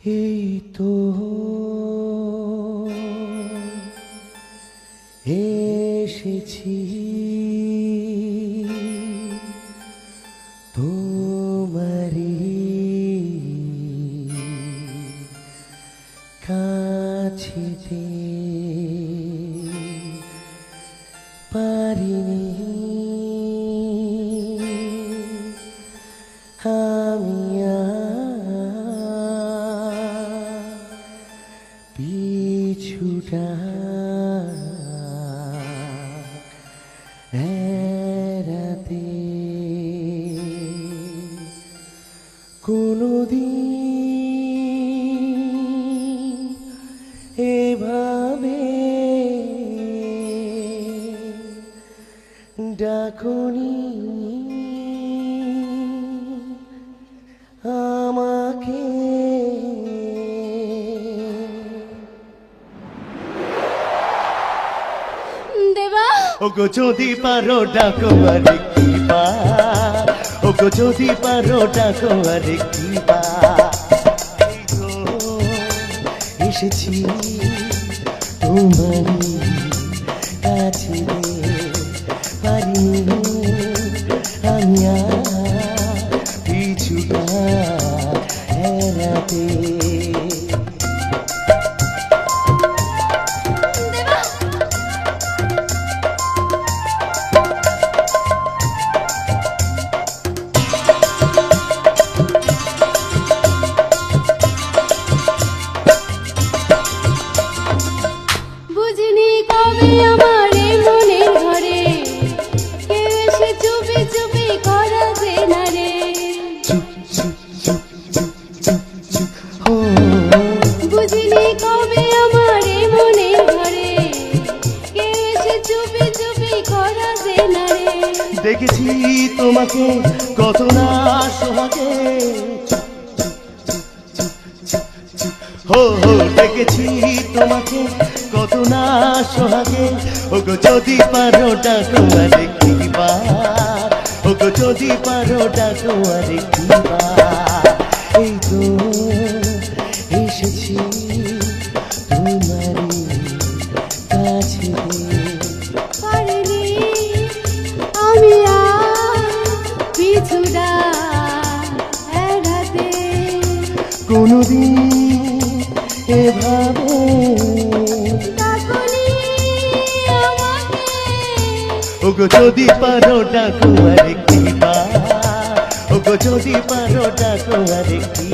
এই তো এসেছি তোমারি কাছেতে, পারিনি আমি পিছুটা এড়াতে। কোনোদিন এভাবে ডাকুনি আমাকে। দেবা ওগো যদি পারো ডাকো আরেকবার, ওগো যদি পারো ডাকো আরেকবার। এসেছি তোমারি কাছে, পারিনি আমি পিছুটা এড়াতে। বুঝিনি কবে আমার এই মনের ঘরে কেউ এসে চুপি চুপি করাবে না রে। বুঝিনি কবে আমার এই মনের ঘরে কেউ এসে চুপি চুপি করাবে না রে। দেখেছি তোমাকে কত না সোহাগে, হো হো দেখেছি তোমাকে কত না সোহাগে। ওগো যদি পারো ডাকো আরেকবার, ওগো যদি পারো ডাকো আরেকবার। এই তো এসেছি তোমারি কাছে, পারিনি আমি পিছুটা এড়াতে। কোনোদিন এভাবে ডাকুনি আমাকে। ওগো যদি পারো ডাকো আরেকবার, ওগো যদি পারো ডাকো আরেকবার।